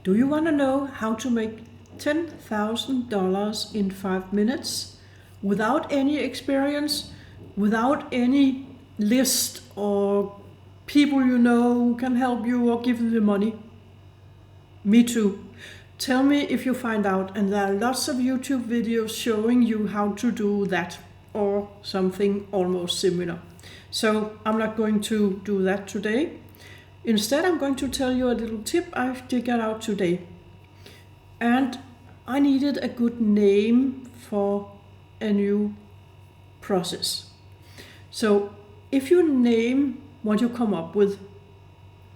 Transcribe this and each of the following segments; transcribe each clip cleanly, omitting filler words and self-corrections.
Do you want to know how to make $10,000 in 5 minutes without any experience, without any list or people you know who can help you or give you the money? Me too. Tell me if you find out, and there are lots of YouTube videos showing you how to do that or something almost similar. So I'm not going to do that today. Instead, I'm going to tell you a little tip I figured out today. And I needed a good name for a new process. So if you name what you come up with,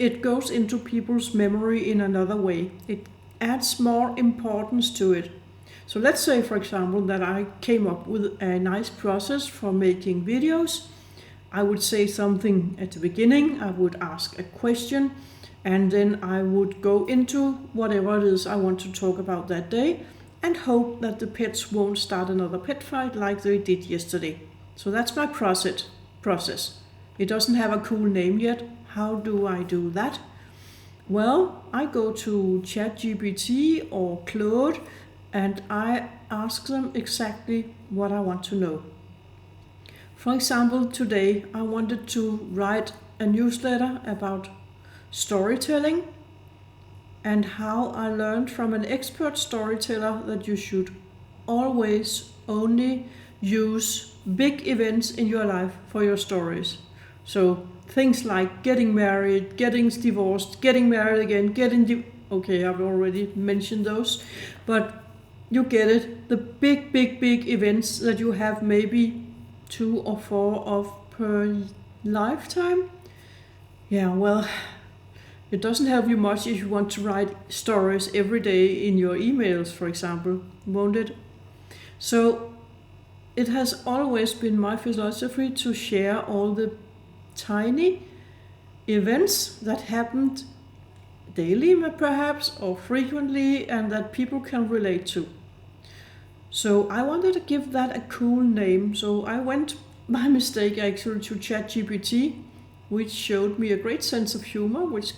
it goes into people's memory in another way. It adds more importance to it. So let's say, for example, that I came up with a nice process for making videos. I would say something at the beginning, I would ask a question, and then I would go into whatever it is I want to talk about that day and hope that the pets won't start another pet fight like they did yesterday. So that's my process. It doesn't have a cool name yet. How do I do that? Well, I go to ChatGPT or Claude and I ask them exactly what I want to know. For example, today I wanted to write a newsletter about storytelling and how I learned from an expert storyteller that you should always only use big events in your life for your stories. So things like getting married, getting divorced, getting married again, okay, I've already mentioned those, but you get it. The big events that you have maybe 2 or 4 of per lifetime. Yeah, well, it doesn't help you much if you want to write stories every day in your emails, for example, won't it? So it has always been my philosophy to share all the tiny events that happened daily perhaps or frequently and that people can relate to. So I wanted to give that a cool name, so I went by mistake actually to ChatGPT, which showed me a great sense of humor, which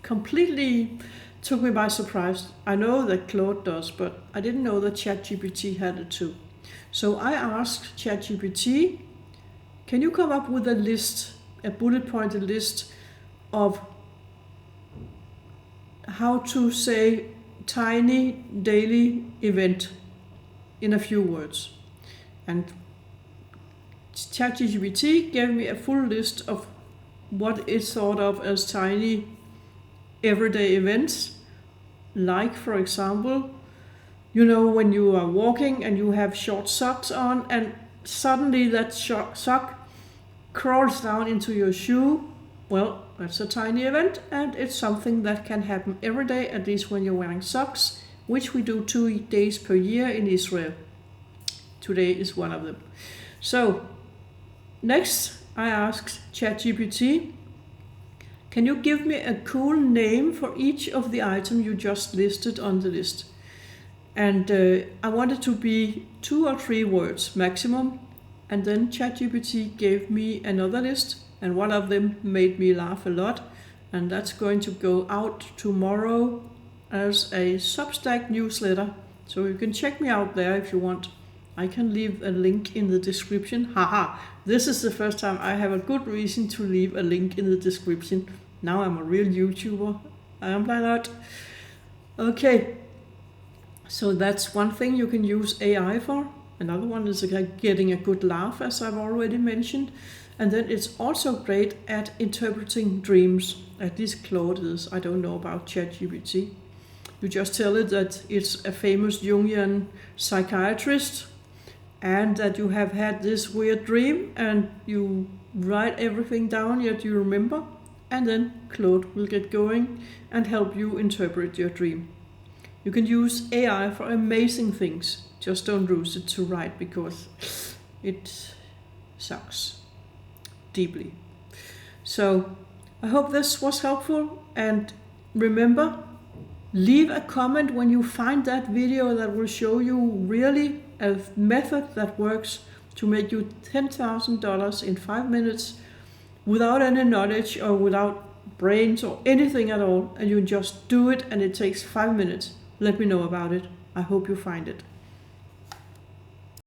completely took me by surprise. I know that Claude does, but I didn't know that ChatGPT had it too. So I asked ChatGPT, can you come up with a list, a bullet pointed list of how to say tiny daily event in a few words? And ChatGPT gave me a full list of what is thought of as tiny everyday events, like, for example, you know, when you are walking and you have short socks on and suddenly that sock crawls down into your shoe. Well, that's a tiny event, and it's something that can happen every day, at least when you're wearing socks, which we do 2 days per year in Israel. Today is one of them. So next I asked ChatGPT, can you give me a cool name for each of the items you just listed on the list? And I wanted to be 2 or 3 words maximum. And then ChatGPT gave me another list, and one of them made me laugh a lot. And that's going to go out tomorrow as a Substack newsletter. So you can check me out there if you want. I can leave a link in the description. Haha, this is the first time I have a good reason to leave a link in the description. Now I'm a real YouTuber. I am like that. Okay, so that's one thing you can use AI for. Another one is getting a good laugh, as I've already mentioned. And then it's also great at interpreting dreams. At least Claude is. I don't know about ChatGPT. You just tell it that it's a famous Jungian psychiatrist and that you have had this weird dream, and you write everything down yet you remember, and then Claude will get going and help you interpret your dream. You can use AI for amazing things. Just don't use it to write because it sucks deeply. So I hope this was helpful, and remember, leave a comment when you find that video that will show you really a method that works to make you $10,000 in 5 minutes without any knowledge or without brains or anything at all, and you just do it and it takes 5 minutes, let me know about it. I hope you find it.